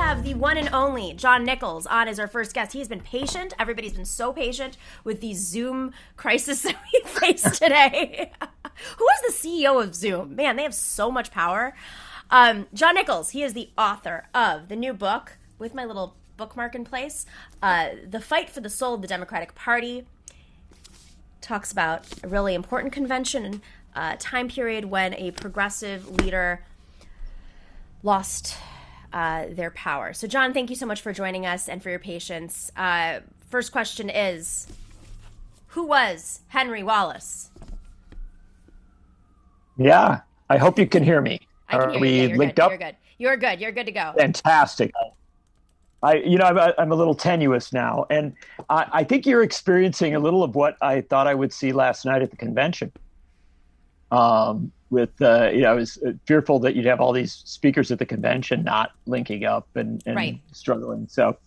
have the one and only John Nichols on as our first guest. He's been patient. Everybody's been so patient with the Zoom crisis that we faced today. Who is the CEO of Zoom? Man, they have so much power. John Nichols, he is the author of the new book, with my little bookmark in place, The Fight for the Soul of the Democratic Party. Talks about a really important convention, time period when a progressive leader lost their power. So, John, thank you so much for joining us and for your patience. First question is, who was Henry Wallace? Yeah, I hope you can hear me. I can hear you. Yeah, you're linked good. up? You're good. You're good. You're good to go. Fantastic. I'm a little tenuous now, and I think you're experiencing a little of what I thought I would see last night at the convention. I was fearful that you'd have all these speakers at the convention not linking up and right. Struggling. So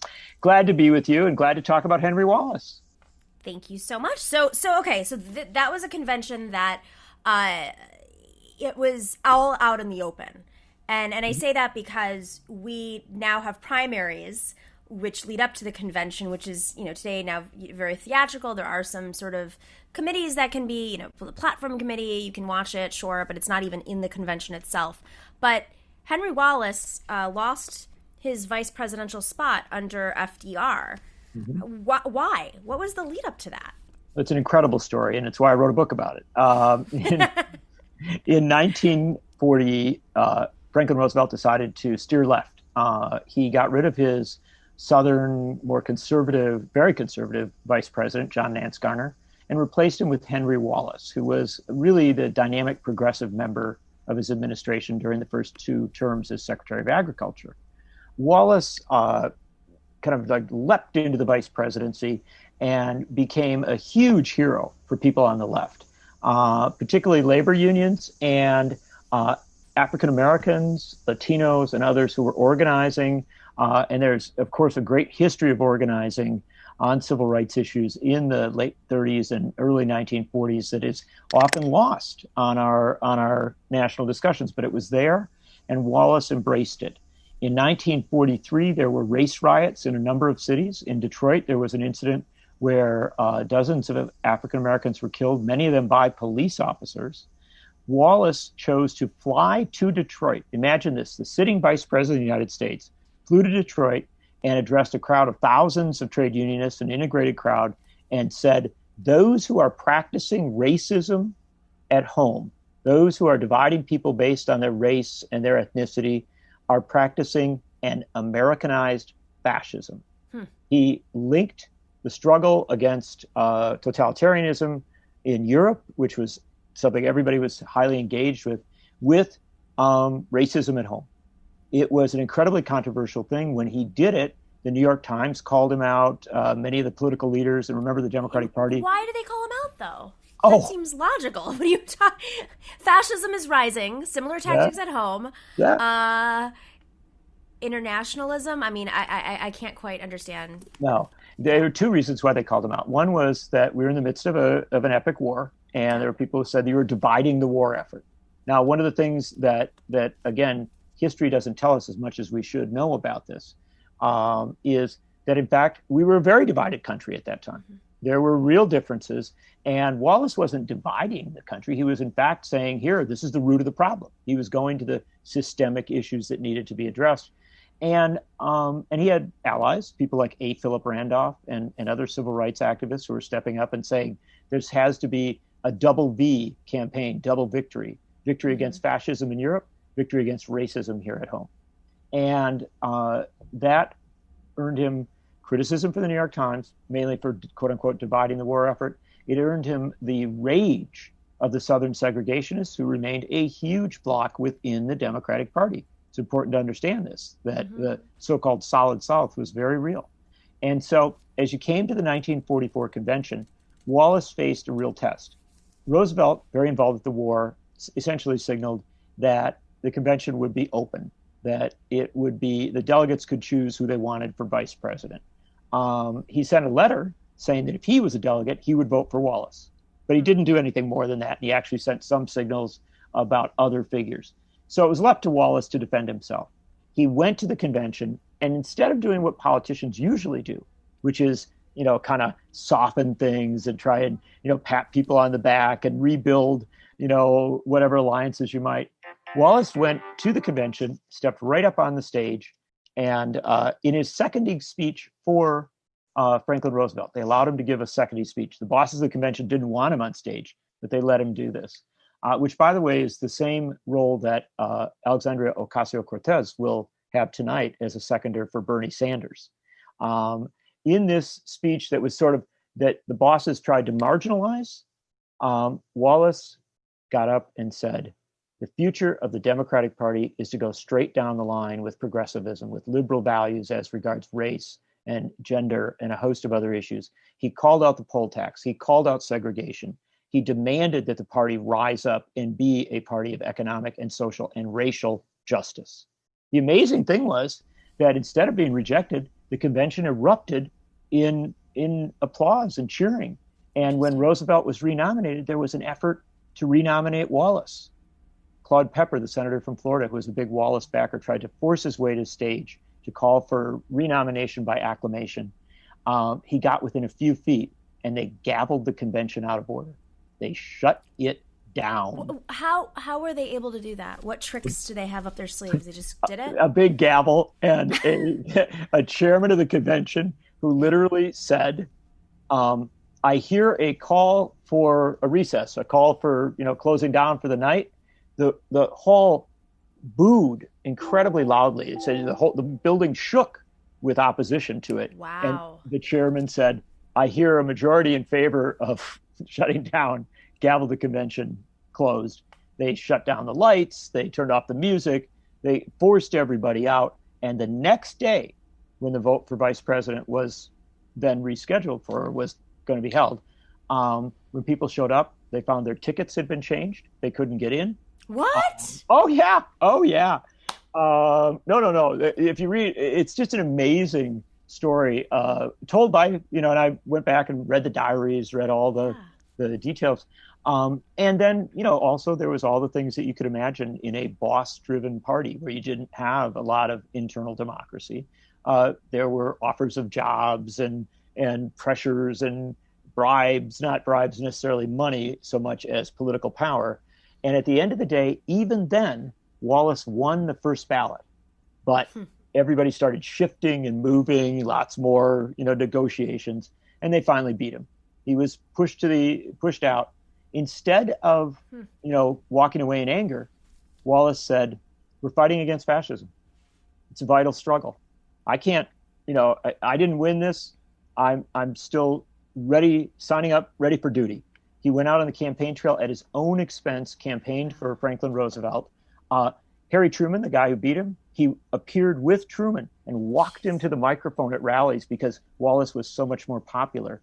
glad to be with you and glad to talk about Henry Wallace. Thank you so much. So that was a convention that it was all out in the open. And I say that because we now have primaries which lead up to the convention, which is, today now very theatrical. There are some sort of committees that can be, the platform committee, you can watch it, sure, but it's not even in the convention itself. But Henry Wallace lost his vice presidential spot under FDR. Mm-hmm. Why? What was the lead up to that? It's an incredible story, and it's why I wrote a book about it. In 1940, Franklin Roosevelt decided to steer left. He got rid of his Southern, more conservative, very conservative vice president, John Nance Garner, and replaced him with Henry Wallace, who was really the dynamic progressive member of his administration during the first two terms as Secretary of Agriculture. Wallace kind of leapt into the vice presidency and became a huge hero for people on the left, particularly labor unions and African Americans, Latinos, and others who were organizing. And there's, of course, a great history of organizing on civil rights issues in the late 30s and early 1940s that is often lost on our national discussions. But it was there, and Wallace embraced it. In 1943, there were race riots in a number of cities. In Detroit, there was an incident where dozens of African Americans were killed, many of them by police officers. Wallace chose to fly to Detroit. Imagine this, the sitting vice president of the United States flew to Detroit and addressed a crowd of thousands of trade unionists, an integrated crowd, and said, those who are practicing racism at home, those who are dividing people based on their race and their ethnicity, are practicing an Americanized fascism. He linked the struggle against totalitarianism in Europe, which was something everybody was highly engaged with racism at home. It was an incredibly controversial thing. When he did it, the New York Times called him out, many of the political leaders, and remember the Democratic Party. Why did they call him out, though? That seems logical. When you talk, fascism is rising, similar tactics at home. Yeah. Internationalism, I mean, I can't quite understand. No. There were two reasons why they called him out. One was that we were in the midst of an epic war, and there were people who said that you were dividing the war effort. Now, one of the things that again, history doesn't tell us as much as we should know about this, is that, in fact, we were a very divided country at that time. Mm-hmm. There were real differences, and Wallace wasn't dividing the country. He was, in fact, saying, here, this is the root of the problem. He was going to the systemic issues that needed to be addressed. And he had allies, people like A. Philip Randolph and other civil rights activists who were stepping up and saying, there has to be a double V campaign, double victory against fascism in Europe, victory against racism here at home. And that earned him criticism for the New York Times, mainly for, quote unquote, dividing the war effort. It earned him the rage of the Southern segregationists, who remained a huge bloc within the Democratic Party. It's important to understand this, that the so-called Solid South was very real. And so as you came to the 1944 convention, Wallace faced a real test. Roosevelt, very involved with the war, essentially signaled that the convention would be open, that it would be, the delegates could choose who they wanted for vice president. He sent a letter saying that if he was a delegate, he would vote for Wallace. But he didn't do anything more than that. He actually sent some signals about other figures. So it was left to Wallace to defend himself. He went to the convention And instead of doing what politicians usually do, which is, kind of soften things and try and, pat people on the back and rebuild, whatever alliances you might, Wallace went to the convention, stepped right up on the stage, and in his seconding speech for Franklin Roosevelt, they allowed him to give a seconding speech. The bosses of the convention didn't want him on stage, but they let him do this, which, by the way, is the same role that Alexandria Ocasio-Cortez will have tonight as a seconder for Bernie Sanders. In this speech that was that the bosses tried to marginalize, Wallace got up and said, the future of the Democratic Party is to go straight down the line with progressivism, with liberal values as regards race and gender and a host of other issues. He called out the poll tax. He called out segregation. He demanded that the party rise up and be a party of economic and social and racial justice. The amazing thing was that instead of being rejected, the convention erupted in applause and cheering. And when Roosevelt was renominated, there was an effort to renominate Wallace. Claude Pepper, the senator from Florida, who was a big Wallace backer, tried to force his way to the stage to call for renomination by acclamation. He got within a few feet, and they gavelled the convention out of order. They shut it down. How were they able to do that? What tricks do they have up their sleeves? They just did it? A big gavel and a chairman of the convention who literally said, I hear a call for a recess, a call for closing down for the night. The hall booed incredibly loudly. It said the building shook with opposition to it. Wow. And the chairman said, I hear a majority in favor of shutting down, gaveled the convention closed. They shut down the lights. They turned off the music. They forced everybody out. And the next day, when the vote for vice president was then rescheduled was going to be held, when people showed up, they found their tickets had been changed. They couldn't get in. What? Oh yeah. No. If you read, it's just an amazing story told by, and I went back and read the diaries, read all the details. And then, also there was all the things that you could imagine in a boss-driven party where you didn't have a lot of internal democracy. There were offers of jobs and pressures and bribes, not bribes necessarily money so much as political power. And at the end of the day, even then, Wallace won the first ballot. But everybody started shifting and moving, lots more, negotiations, and they finally beat him. He was pushed out. Instead of, walking away in anger, Wallace said, we're fighting against fascism. It's a vital struggle. I can't, I didn't win this. I'm still ready, signing up, ready for duty. He went out on the campaign trail at his own expense, campaigned for Franklin Roosevelt. Harry Truman, the guy who beat him, he appeared with Truman and walked him to the microphone at rallies because Wallace was so much more popular.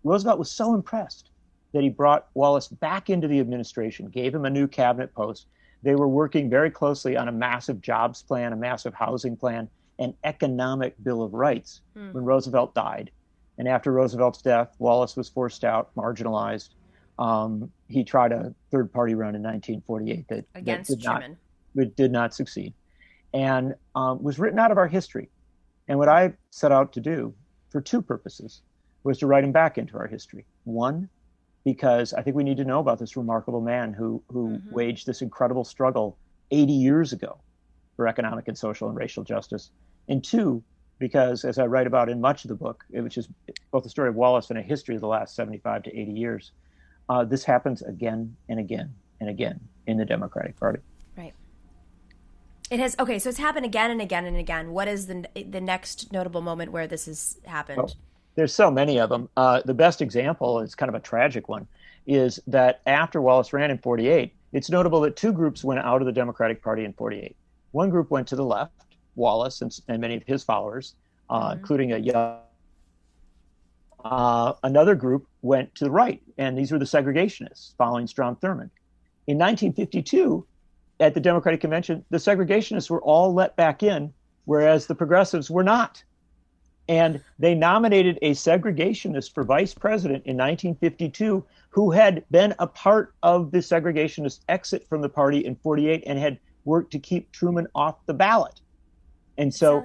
Roosevelt was so impressed that he brought Wallace back into the administration, gave him a new cabinet post. They were working very closely on a massive jobs plan, a massive housing plan, an economic Bill of Rights when Roosevelt died. And after Roosevelt's death, Wallace was forced out, marginalized. He tried a third-party run in 1948 against Truman. It did not succeed, and was written out of our history. And what I set out to do, for two purposes, was to write him back into our history. One, because I think we need to know about this remarkable man who waged this incredible struggle 80 years ago for economic and social and racial justice. And two, because as I write about in much of the book, which is both the story of Wallace and a history of the last 75 to 80 years, this happens again and again and again in the Democratic Party. Right. It has. Okay, so it's happened again and again and again. What is the next notable moment where this has happened? Oh, there's so many of them. The best example is kind of a tragic one, is that after Wallace ran in 48, it's notable that two groups went out of the Democratic Party in 48. One group went to the left, Wallace and many of his followers, including a young. Another group went to the right, and these were the segregationists following Strom Thurmond. In 1952, at the Democratic Convention, the segregationists were all let back in, whereas the progressives were not. And they nominated a segregationist for vice president in 1952 who had been a part of the segregationist exit from the party in 48 and had worked to keep Truman off the ballot. And so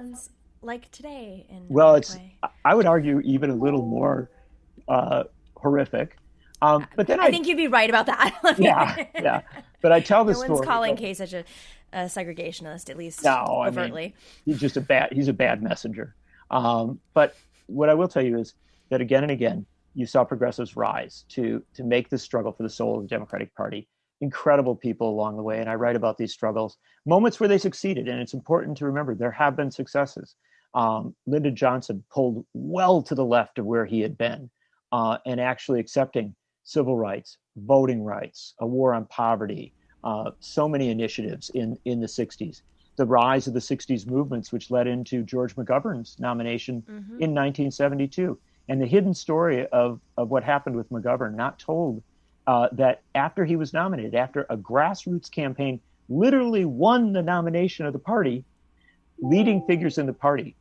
like today in Well, a it's way. I would argue even a little more horrific. But then I think you'd be right about that. yeah. But I tell the No one's story. calling Kay such a segregationist, at least No, I mean, overtly. he's a bad messenger. But what I will tell you is that again and again, you saw progressives rise to make this struggle for the soul of the Democratic Party. Incredible people along the way. And I write about these struggles, moments where they succeeded. And it's important to remember there have been successes. Lyndon Johnson pulled well to the left of where he had been and actually accepting civil rights, voting rights, a war on poverty, so many initiatives in the 60s. The rise of the 60s movements, which led into George McGovern's nomination in 1972. And the hidden story of what happened with McGovern, not told, that after he was nominated, after a grassroots campaign literally won the nomination of the party, leading figures in the party,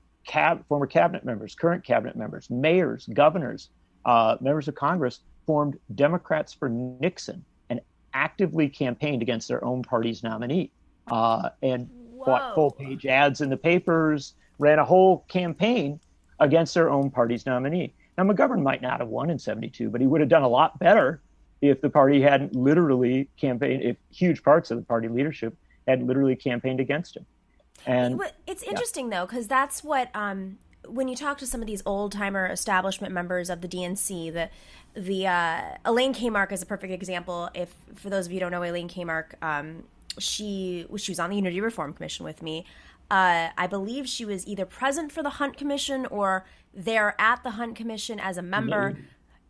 former cabinet members, current cabinet members, mayors, governors, members of Congress, formed Democrats for Nixon and actively campaigned against their own party's nominee, and bought full-page ads in the papers, ran a whole campaign against their own party's nominee. Now, McGovern might not have won in 72, but he would have done a lot better if the party hadn't literally campaigned, if huge parts of the party leadership had literally campaigned against him. And it's interesting, though, because that's what, when you talk to some of these old-timer establishment members of the DNC, Elaine Kamarck is a perfect example. If, for those of you who don't know Elaine Kamarck, she was on the Unity Reform Commission with me. I believe she was either present for the Hunt Commission or there at the Hunt Commission as a member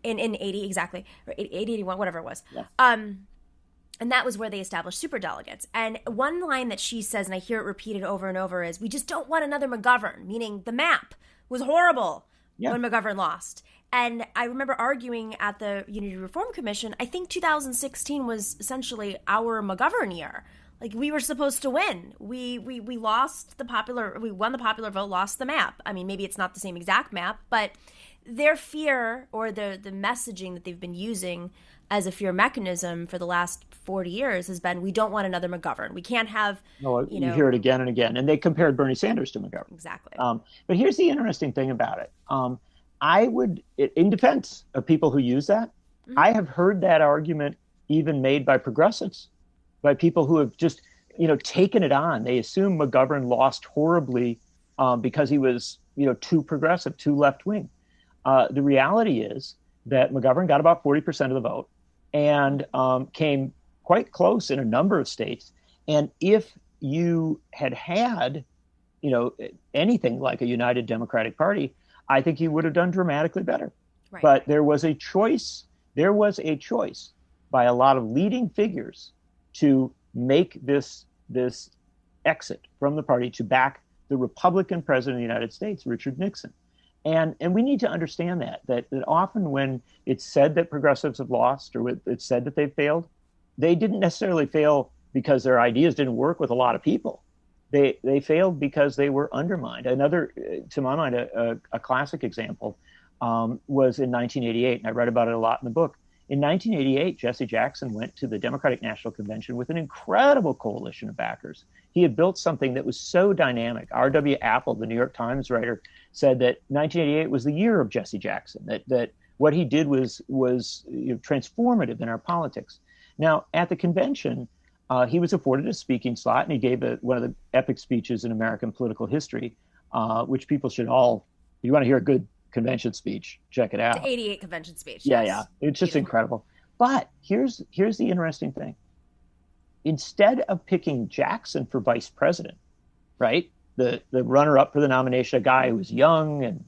in 80, exactly, or 80, 81, whatever it was. Yeah. And that was where they established superdelegates. And one line that she says, and I hear it repeated over and over, is, we just don't want another McGovern, meaning the map was horrible when McGovern lost. And I remember arguing at the Unity Reform Commission, I think 2016 was essentially our McGovern year. Like, we were supposed to win. We lost we won the popular vote, lost the map. I mean, maybe it's not the same exact map, but their fear, or the messaging that they've been using as a fear mechanism for the last 40 years has been, we don't want another McGovern. We can't have, you hear it again and again. And they compared Bernie Sanders to McGovern. Exactly. But here's the interesting thing about it. I would, in defense of people who use that, I have heard that argument even made by progressives, by people who have just, taken it on. They assume McGovern lost horribly because he was, too progressive, too left-wing. The reality is that McGovern got about 40% of the vote and came quite close in a number of states. And if you had anything like a united Democratic Party, I think he would have done dramatically better. Right. But there was a choice by a lot of leading figures to make this exit from the party to back the Republican president of the United States, Richard Nixon. And we need to understand that often when it's said that progressives have lost, or it's said that they've failed, they didn't necessarily fail because their ideas didn't work with a lot of people. They failed because they were undermined. Another, to my mind, a classic example was in 1988, and I read about it a lot in the book. In 1988, Jesse Jackson went to the Democratic National Convention with an incredible coalition of backers. He had built something that was so dynamic. R.W. Apple, the New York Times writer, said that 1988 was the year of Jesse Jackson, that what he did was transformative in our politics. Now, at the convention, he was afforded a speaking slot, and he gave one of the epic speeches in American political history, which people should all, if you want to hear a good convention speech, check it out. The 88 convention speech. Yeah, yes. yeah. It's just incredible. But here's the interesting thing. Instead of picking Jackson for vice president, right, the runner-up for the nomination, a guy who was young and,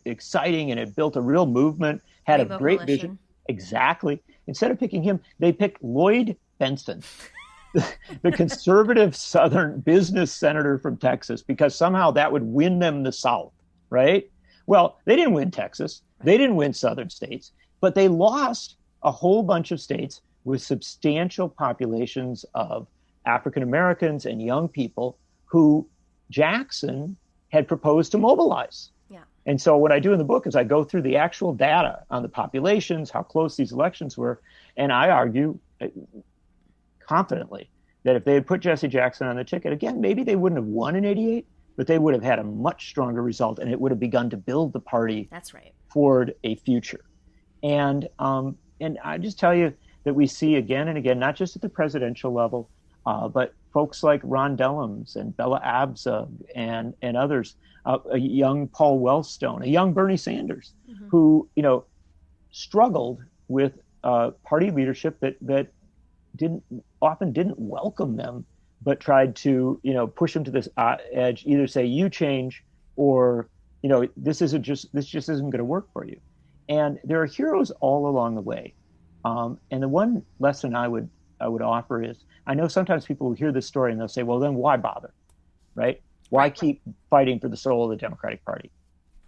exciting and had built a real movement, had a great vision. Exactly. Instead of picking him, they picked Lloyd Bentsen, the conservative Southern business senator from Texas, because somehow that would win them the South, right? Well, they didn't win Texas. They didn't win Southern states, but they lost a whole bunch of states with substantial populations of African Americans and young people who Jackson had proposed to mobilize. Yeah. And so what I do in the book is I go through the actual data on the populations, how close these elections were, and I argue confidently that if they had put Jesse Jackson on the ticket, again, maybe they wouldn't have won in 88, but they would have had a much stronger result, and it would have begun to build the party That's right. toward a future. And I just tell you that we see again and again, not just at the presidential level, but folks like Ron Dellums and Bella Abzug and others, a young Paul Wellstone, a young Bernie Sanders, who struggled with party leadership that often didn't welcome them, but tried to push them to this edge, either say you change or this just isn't going to work for you. And there are heroes all along the way. And the one lesson I would offer is, I know sometimes people will hear this story and they'll say, well, then why bother, right? Why keep fighting for the soul of the Democratic Party?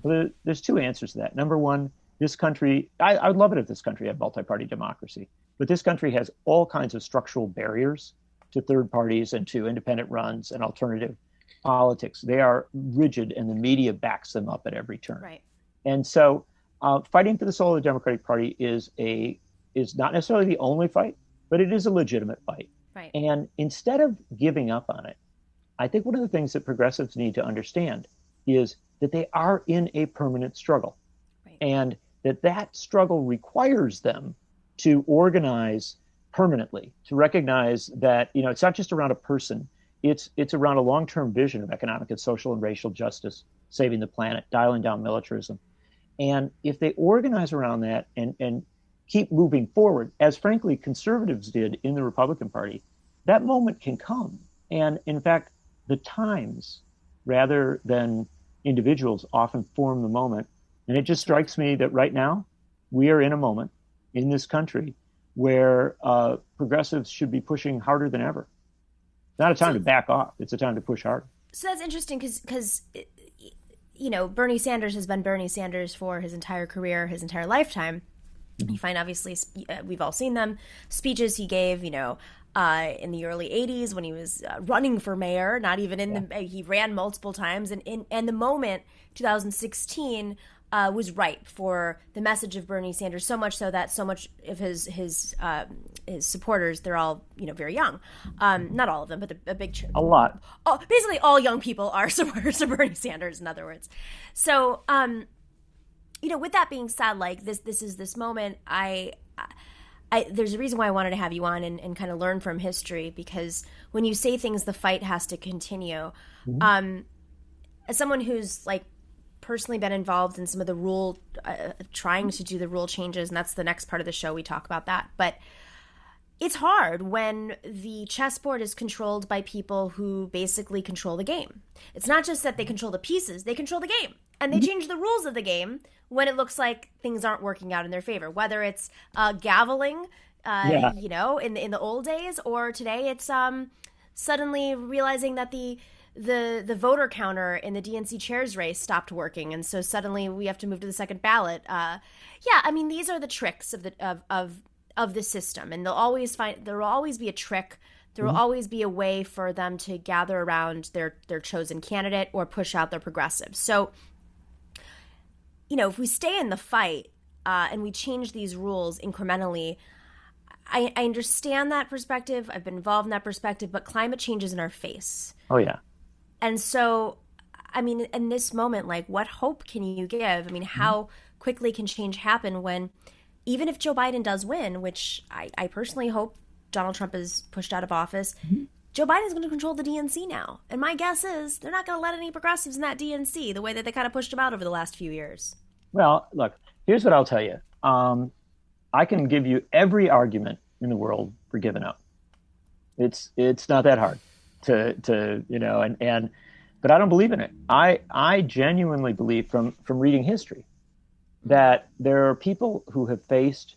Well, there's two answers to that. Number one, this country, I would love it if this country had multi-party democracy, but this country has all kinds of structural barriers to third parties and to independent runs and alternative politics. They are rigid, and the media backs them up at every turn. Right. And so fighting for the soul of the Democratic Party is not necessarily the only fight, but it is a legitimate fight. Right. And instead of giving up on it, I think one of the things that progressives need to understand is that they are in a permanent struggle. Right. And that struggle requires them to organize permanently, to recognize that it's not just around a person, it's around a long-term vision of economic and social and racial justice, saving the planet, dialing down militarism. And if they organize around that and keep moving forward, as frankly conservatives did in the Republican Party, that moment can come. And in fact, the times rather than individuals often form the moment. And it just strikes me that right now we are in a moment in this country where progressives should be pushing harder than ever. It's not a time to back off. It's a time to push hard. So that's interesting because Bernie Sanders has been Bernie Sanders for his entire career, his entire lifetime. Mm-hmm. You find, obviously, we've all seen them, speeches he gave, in the early 80s when he was running for mayor, not even he ran multiple times. And the moment, 2016, was ripe for the message of Bernie Sanders, so much so that so much of his supporters, they're all very young, not all of them, but a big a lot. Basically, all young people are supporters of Bernie Sanders. In other words, so with that being said, like this is this moment. There's a reason why I wanted to have you on and kind of learn from history, because when you say things, the fight has to continue. Mm-hmm. As someone who's personally been involved in some of the trying to do the rule changes, and that's the next part of the show, we talk about that. But it's hard when the chessboard is controlled by people who basically control the game. It's not just that they control the pieces, they control the game. And they change the rules of the game when it looks like things aren't working out in their favor, whether it's gaveling, in the old days, or today it's suddenly realizing that the voter counter in the DNC chairs race stopped working, and so suddenly we have to move to the second ballot. These are the tricks of the system, and there will always be a trick. There will always be a way for them to gather around their chosen candidate or push out their progressives. So, if we stay in the fight and we change these rules incrementally, I understand that perspective. I've been involved in that perspective, but climate change is in our face. Oh, yeah. And so, in this moment, what hope can you give? How quickly can change happen when, even if Joe Biden does win, which I personally hope Donald Trump is pushed out of office, Joe Biden's going to control the DNC now. And my guess is they're not going to let any progressives in that DNC the way that they kind of pushed them out over the last few years. Well, look, here's what I'll tell you. I can give you every argument in the world for giving up. It's not that hard but I don't believe in it. I genuinely believe from reading history that there are people who have faced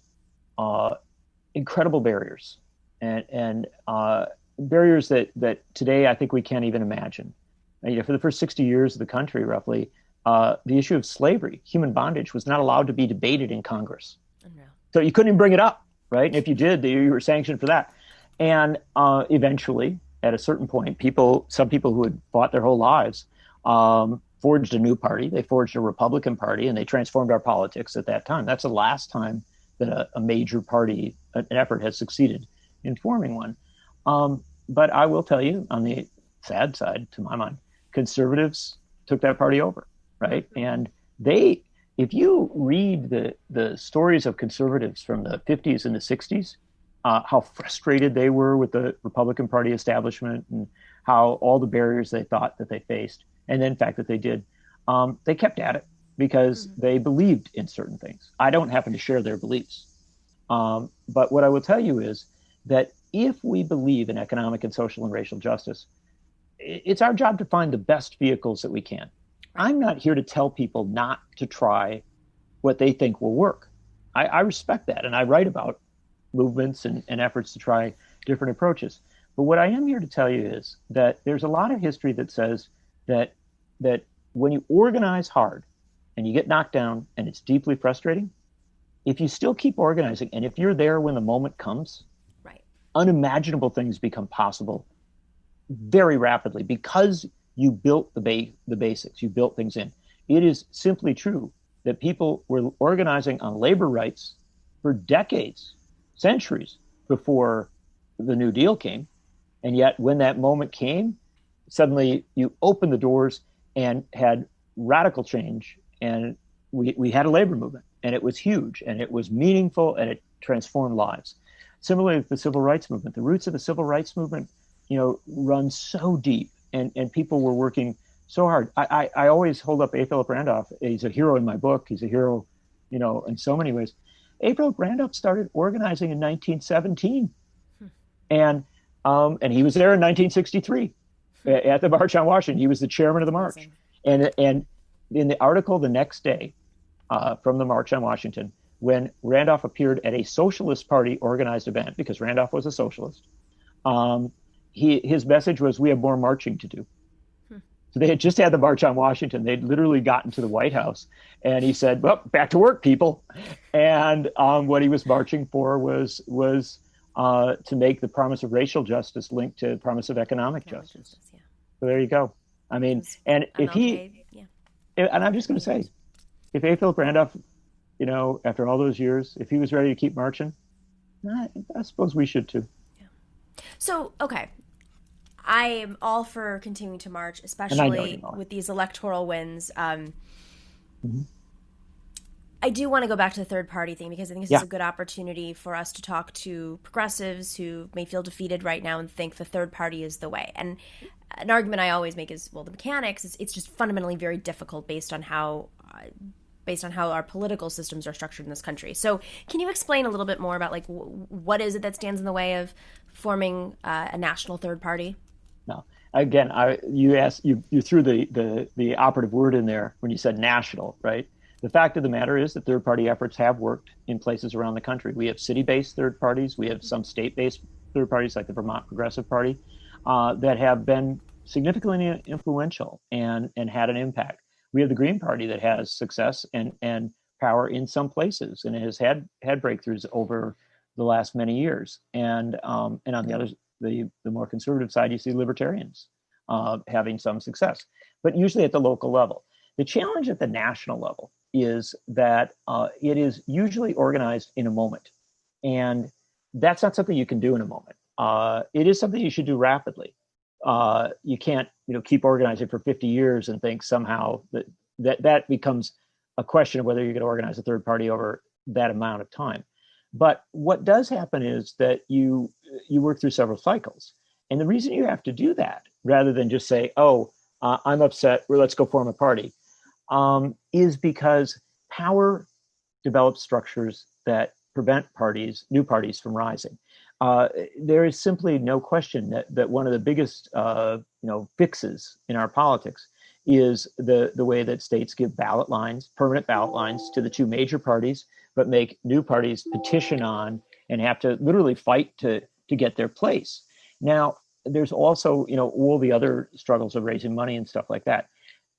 incredible barriers and barriers that today I think we can't even imagine. For the first 60 years of the country, roughly, the issue of slavery, human bondage, was not allowed to be debated in Congress. No. So you couldn't even bring it up, right? And if you did, you were sanctioned for that. And eventually, at a certain point, some people who had fought their whole lives forged a new party. They forged a Republican Party, and they transformed our politics at that time. That's the last time that a major party, an effort, has succeeded in forming one. But I will tell you, on the sad side, to my mind, conservatives took that party over, right? And they, if you read the stories of conservatives from the 50s and the 60s, how frustrated they were with the Republican Party establishment and how all the barriers they thought that they faced, and then in fact that they did, they kept at it because they believed in certain things. I don't happen to share their beliefs. But what I will tell you is that if we believe in economic and social and racial justice, it's our job to find the best vehicles that we can. I'm not here to tell people not to try what they think will work. I respect that, and I write about movements and efforts to try different approaches. But what I am here to tell you is that there's a lot of history that says that when you organize hard and you get knocked down and it's deeply frustrating, if you still keep organizing and if you're there when the moment comes, unimaginable things become possible very rapidly because you built the basics, you built things in. It is simply true that people were organizing on labor rights for decades, centuries before the New Deal came. And yet when that moment came, suddenly you opened the doors and had radical change. And we had a labor movement, and it was huge and it was meaningful and it transformed lives. Similarly with the civil rights movement, the roots of the civil rights movement, run so deep, and people were working so hard. I always hold up A. Philip Randolph. He's a hero in my book. He's a hero, in so many ways. A. Philip Randolph started organizing in 1917, and he was there in 1963 at the March on Washington. He was the chairman of the march, and in the article the next day from the March on Washington, when Randolph appeared at a Socialist Party organized event, because Randolph was a socialist, his message was, "We have more marching to do." So they had just had the March on Washington. They'd literally gotten to the White House, and he said, "Well, back to work, people." And what he was marching for was to make the promise of racial justice linked to the promise of economic justice. So there you go. I mean, and if and I'm just going to say, if A. Philip Randolph, after all those years, if he was ready to keep marching, I suppose we should too. Yeah. So, okay. I am all for continuing to march, especially with these electoral wins. I do want to go back to the third party thing, because I think this is a good opportunity for us to talk to progressives who may feel defeated right now and think the third party is the way. And an argument I always make is, well, the mechanics, it's just fundamentally very difficult based on how our political systems are structured in this country. So can you explain a little bit more about what is it that stands in the way of forming a national third party? No. Again, you threw the operative word in there when you said national, right? The fact of the matter is that third party efforts have worked in places around the country. We have city-based third parties. We have some state-based third parties like the Vermont Progressive Party that have been significantly influential and had an impact. We have the Green Party that has success and power in some places, and it has had breakthroughs over the last many years. And on the other, the more conservative side, you see libertarians having some success, but usually at the local level. The challenge at the national level is that it is usually organized in a moment, and that's not something you can do in a moment. It is something you should do rapidly. You can't, keep organizing for 50 years and think somehow that becomes a question of whether you're going to organize a third party over that amount of time. But what does happen is that you work through several cycles, and the reason you have to do that rather than just say, I'm upset, well, let's go form a party, is because power develops structures that prevent new parties from rising. There is simply no question that one of the biggest fixes in our politics is the way that states give permanent ballot lines to the two major parties, but make new parties petition on and have to literally fight to get their place. Now, there's also all the other struggles of raising money and stuff like that.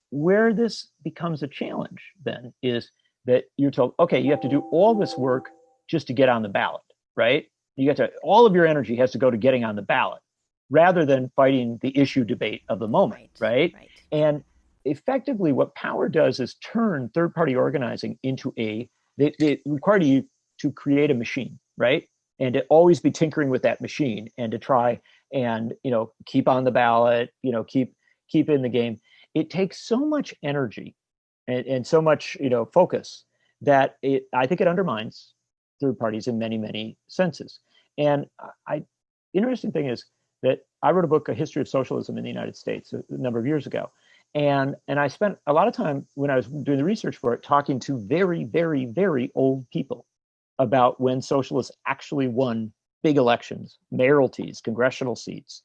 Where this becomes a challenge then is that you're told, okay, you have to do all this work just to get on the ballot, right? All of your energy has to go to getting on the ballot rather than fighting the issue debate of the moment, right? And effectively what power does is turn third-party organizing into they require you to create a machine, right? And to always be tinkering with that machine and to try and, keep on the ballot, keep keep in the game. It takes so much energy and so much, focus that I think it undermines third parties in many, many senses. And interesting thing is that I wrote a book, A History of Socialism in the United States, a number of years ago. And I spent a lot of time when I was doing the research for it, talking to very, very, very old people about when socialists actually won big elections, mayoralties, congressional seats,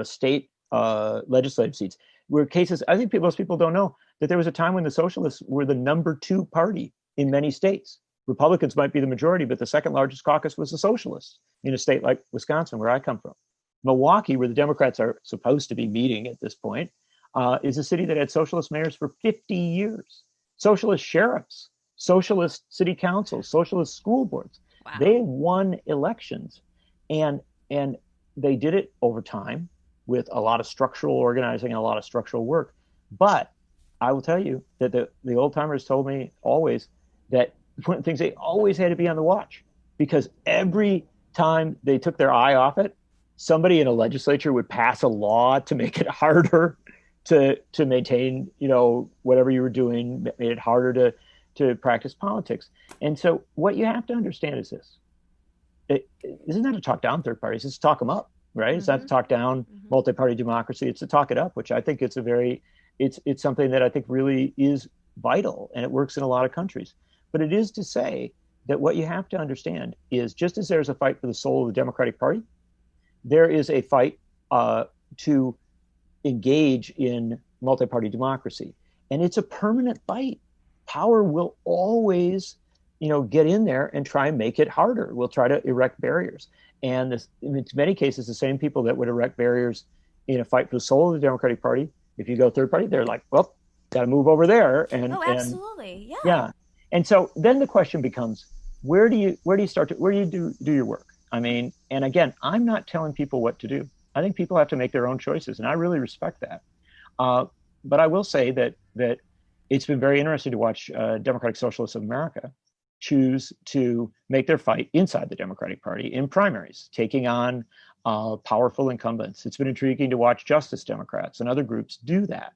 state legislative seats. Were cases, I think most people don't know that there was a time when the socialists were the number 2 party in many states. Republicans might be the majority, but the second largest caucus was the socialists in a state like Wisconsin, where I come from. Milwaukee, where the Democrats are supposed to be meeting at this point, is a city that had socialist mayors for 50 years, socialist sheriffs, socialist city councils, socialist school boards. Wow. They won elections, and they did it over time with a lot of structural organizing and a lot of structural work. But I will tell you that the old timers told me always that one of the things, they always had to be on the watch, because every time they took their eye off it, somebody in a legislature would pass a law to make it harder to maintain, whatever you were doing, made it harder to practice politics. And so what you have to understand is this. It isn't that to talk down third parties, it's to talk them up, right? Mm-hmm. It's not to talk down multi-party democracy, it's to talk it up, which I think it's something that I think really is vital, and it works in a lot of countries. But it is to say that what you have to understand is, just as there's a fight for the soul of the Democratic Party, there is a fight to engage in multi-party democracy. And it's a permanent fight. Power will always, get in there and try and make it harder. We'll try to erect barriers. And in many cases, the same people that would erect barriers in a fight for the soul of the Democratic Party, if you go third party, they're like, well, got to move over there. And absolutely. Yeah. And so then the question becomes, where do you do your work? I mean, and again, I'm not telling people what to do. I think people have to make their own choices, and I really respect that. But I will say that it's been very interesting to watch Democratic Socialists of America choose to make their fight inside the Democratic Party in primaries, taking on powerful incumbents. It's been intriguing to watch Justice Democrats and other groups do that.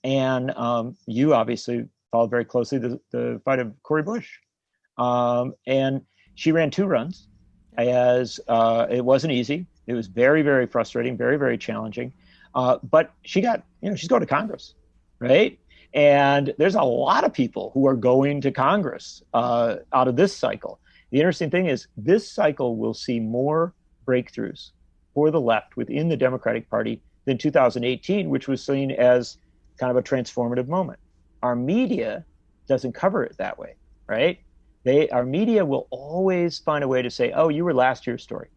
And you obviously followed very closely the fight of Cori Bush. And she ran 2 runs. As it wasn't easy. It was very, very frustrating, very, very challenging. But she's going to Congress, right? And there's a lot of people who are going to Congress out of this cycle. The interesting thing is, this cycle will see more breakthroughs for the left within the Democratic Party than 2018, which was seen as kind of a transformative moment. Our media doesn't cover it that way, right? Our media will always find a way to say, oh, you were last year's story,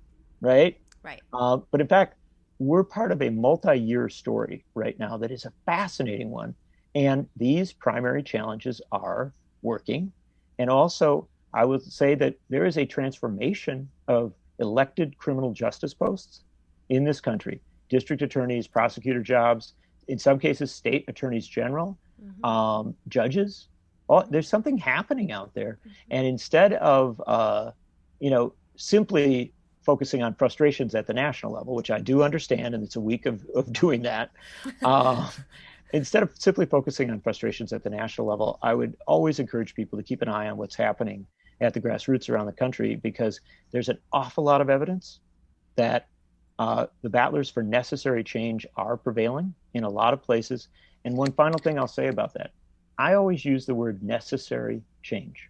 right? Right. But in fact, we're part of a multi-year story right now that is a fascinating one. And these primary challenges are working. And also, I would say that there is a transformation of elected criminal justice posts in this country. District attorneys, prosecutor jobs, in some cases, state attorneys general, judges. There's something happening out there. And instead of, simply focusing on frustrations at the national level, which I do understand, and it's a week of doing that, instead of simply focusing on frustrations at the national level, I would always encourage people to keep an eye on what's happening at the grassroots around the country, because there's an awful lot of evidence that the battlers for necessary change are prevailing in a lot of places. And one final thing I'll say about that, I always use the word necessary change.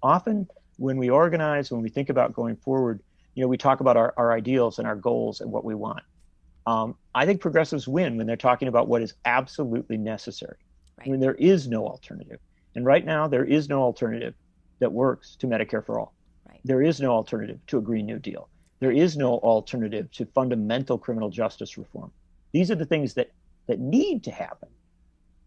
Often when we organize, when we think about going forward, we talk about our ideals and our goals and what we want. I think progressives win when they're talking about what is absolutely necessary, when there is no alternative. And right now, there is no alternative that works to Medicare for all. There is no alternative to a Green New Deal. There is no alternative to fundamental criminal justice reform. These are the things that need to happen.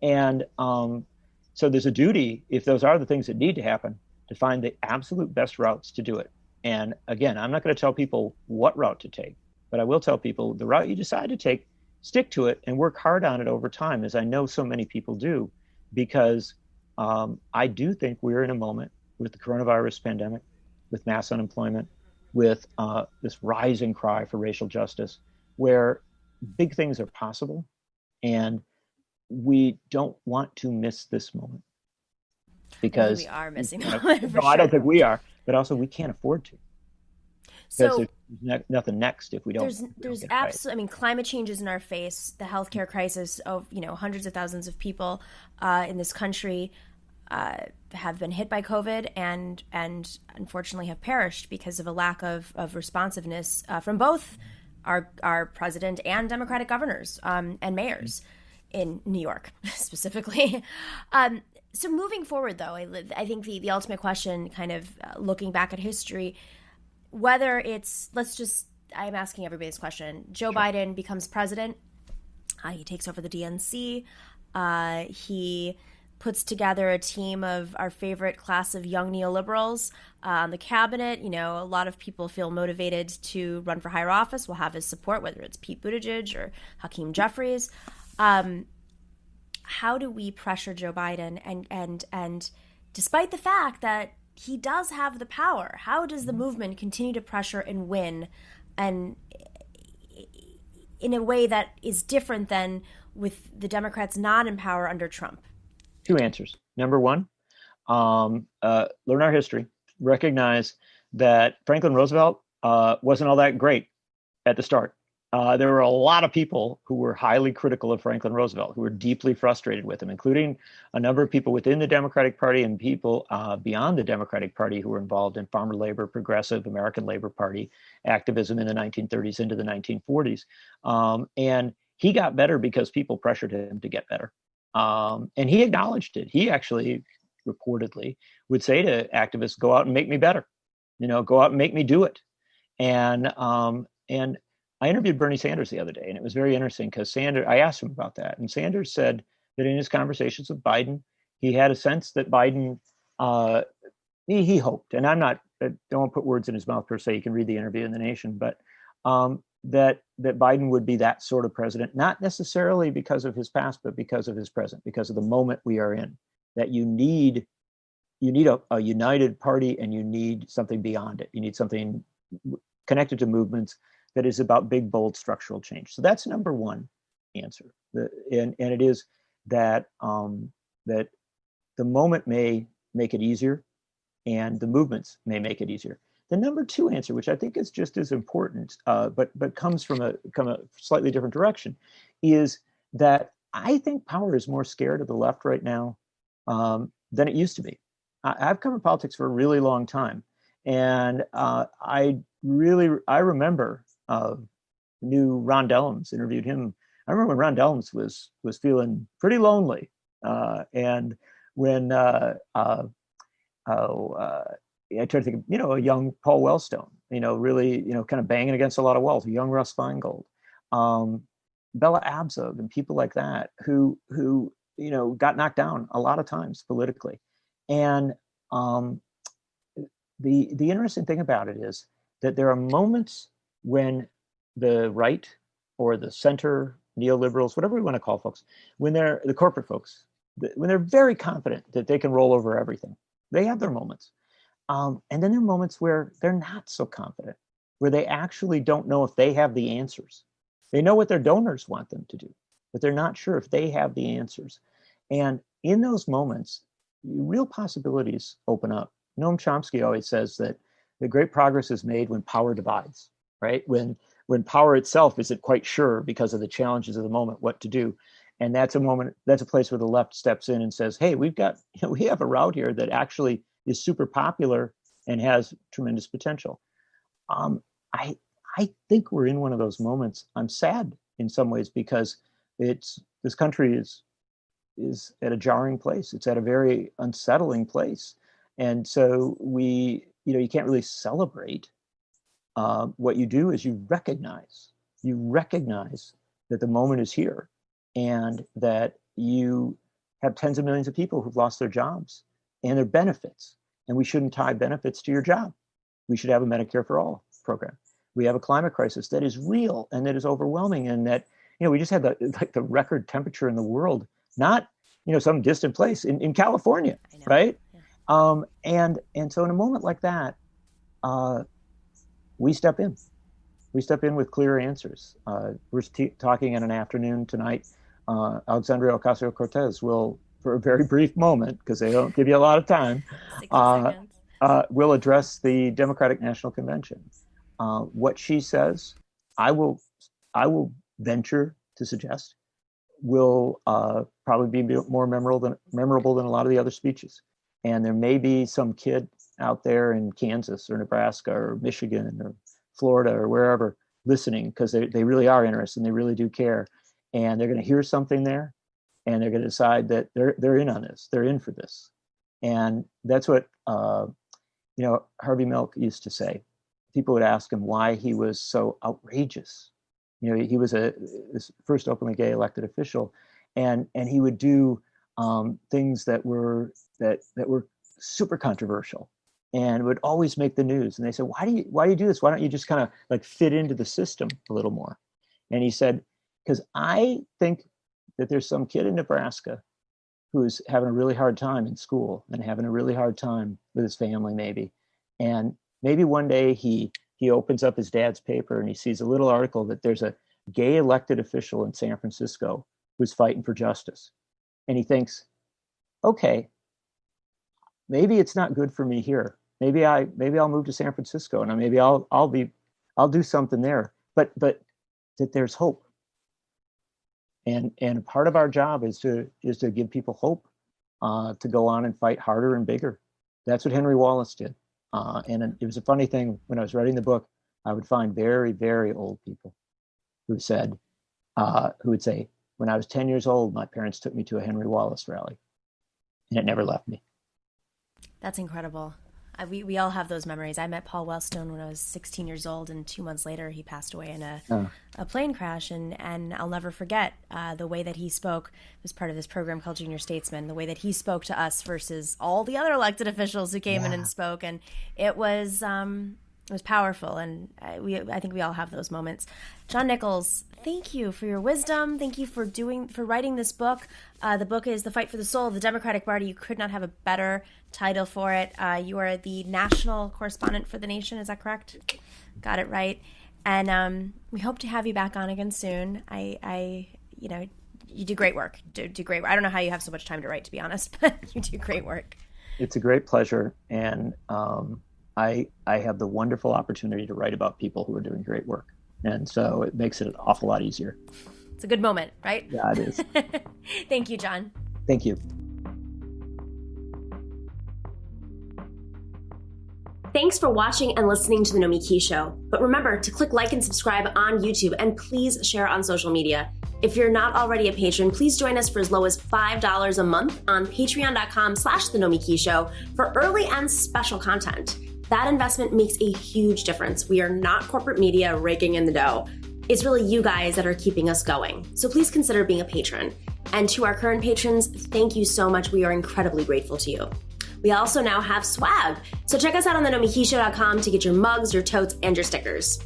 And so there's a duty, if those are the things that need to happen, to find the absolute best routes to do it. And again, I'm not going to tell people what route to take, but I will tell people the route you decide to take, stick to it and work hard on it over time, as I know so many people do, because I do think we're in a moment with the coronavirus pandemic, with mass unemployment, with this rising cry for racial justice, where big things are possible. And we don't want to miss this moment I think because we are missing the moment for no, I sure. don't think we are, but also we can't afford to, because So there's nothing next if we don't there's get it right. absolutely, I mean, climate change is in our face. The healthcare crisis of, hundreds of thousands of people in this country have been hit by COVID and unfortunately have perished because of a lack of responsiveness from both our president and Democratic governors and mayors in New York specifically. So moving forward, though, I think the ultimate question, kind of looking back at history, whether it's, I'm asking everybody this question. Joe Biden becomes president. He takes over the DNC. He puts together a team of our favorite class of young neoliberals on the cabinet. A lot of people feel motivated to run for higher office. We'll have his support, whether it's Pete Buttigieg or Hakeem Jeffries. How do we pressure Joe Biden? And despite the fact that he does have the power, how does the movement continue to pressure and win, and in a way that is different than with the Democrats not in power under Trump? Two answers. Number one, learn our history. Recognize that Franklin Roosevelt wasn't all that great at the start. There were a lot of people who were highly critical of Franklin Roosevelt, who were deeply frustrated with him, including a number of people within the Democratic Party and people beyond the Democratic Party who were involved in farmer labor, progressive American Labor Party activism in the 1930s into the 1940s. And he got better because people pressured him to get better. And he acknowledged it. He actually reportedly would say to activists, go out and make me better, go out and make me do it. And I interviewed Bernie Sanders the other day, and it was very interesting because I asked him about that. And Sanders said that in his conversations with Biden, he had a sense that Biden, he hoped, and I don't put words in his mouth per se, you can read the interview in The Nation, but that Biden would be that sort of president, not necessarily because of his past, but because of his present, because of the moment we are in, that you need a united party, and you need something beyond it. You need something connected to movements that is about big, bold structural change. So that's number one answer. And it is that that the moment may make it easier, and the movements may make it easier. The number two answer, which I think is just as important, but comes from a slightly different direction, is that I think power is more scared of the left right now than it used to be. I've covered politics for a really long time, and I remember knew Ron Dellums, interviewed him. I remember when Ron Dellums was feeling pretty lonely, and when I tried to think of a young Paul Wellstone, really kind of banging against a lot of walls, a young Russ Feingold, Bella Abzug, and people like that who got knocked down a lot of times politically. And the interesting thing about it is that there are moments when the right or the center, neoliberals, whatever we want to call folks, when they're the corporate folks, when they're very confident that they can roll over everything, they have their moments. And then there are moments where they're not so confident, where they actually don't know if they have the answers. They know what their donors want them to do, but they're not sure if they have the answers. And in those moments, real possibilities open up. Noam Chomsky always says that the great progress is made when power divides, right? When power itself isn't quite sure because of the challenges of the moment what to do. And that's a place where the left steps in and says, hey, we have a route here that actually is super popular and has tremendous potential. I think we're in one of those moments. I'm sad in some ways because this country is at a jarring place. It's at a very unsettling place. And so you can't really celebrate. What you do is you recognize that the moment is here, and that you have tens of millions of people who've lost their jobs and their benefits. And we shouldn't tie benefits to your job. We should have a Medicare for All program. We have a climate crisis that is real and that is overwhelming, and that we just had the record temperature in the world, not some distant place in California, right? Yeah. And so in a moment like that, we step in. We step in with clear answers. We're talking in an afternoon tonight Alexandria Ocasio-Cortez will, for a very brief moment, because they don't give you a lot of time, 60 seconds. Will address the Democratic National Convention. What she says, I will venture to suggest, will probably be more memorable than a lot of the other speeches. And there may be some kid out there in Kansas or Nebraska or Michigan or Florida or wherever listening, because they really are interested and they really do care. And they're going to hear something there, and they're going to decide that they're in on this. They're in for this. And that's what Harvey Milk used to say. People would ask him why he was so outrageous. He was this first openly gay elected official, and he would do things that were super controversial, and would always make the news. And they said, why do you do this? Why don't you just kind of like fit into the system a little more? And he said, because I think that there's some kid in Nebraska who's having a really hard time in school and having a really hard time with his family, maybe. And maybe one day he opens up his dad's paper and he sees a little article that there's a gay elected official in San Francisco who's fighting for justice. And he thinks, okay, maybe it's not good for me here. Maybe I'll move to San Francisco, and maybe I'll do something there. But that there's hope. And part of our job is to give people hope, to go on and fight harder and bigger. That's what Henry Wallace did. And it was a funny thing, when I was writing the book, I would find very, very old people who would say, when I was 10 years old, my parents took me to a Henry Wallace rally, and it never left me. That's incredible. We all have those memories. I met Paul Wellstone when I was 16 years old, and 2 months later he passed away in a plane crash. And I'll never forget the way that he spoke. It was part of this program called Junior Statesman, the way that he spoke to us versus all the other elected officials who came in and spoke. And it was powerful, and I think we all have those moments. John Nichols, thank you for your wisdom. Thank you for writing this book. The book is The Fight for the Soul of the Democratic Party. You could not have a better title for it. You are the national correspondent for The Nation. Is that correct? Got it right. And we hope to have you back on again soon. You do great work. Do great work. I don't know how you have so much time to write, to be honest, but you do great work. It's a great pleasure, and I have the wonderful opportunity to write about people who are doing great work. And so it makes it an awful lot easier. It's a good moment, right? Yeah, it is. Thank you, John. Thank you. Thanks for watching and listening to The Nomiki Show. But remember to click like and subscribe on YouTube, and please share on social media. If you're not already a patron, please join us for as low as $5 a month on patreon.com/The Nomiki Show for early and special content. That investment makes a huge difference. We are not corporate media raking in the dough. It's really you guys that are keeping us going. So please consider being a patron. And to our current patrons, thank you so much. We are incredibly grateful to you. We also now have swag. So check us out on thenomikishow.com to get your mugs, your totes, and your stickers.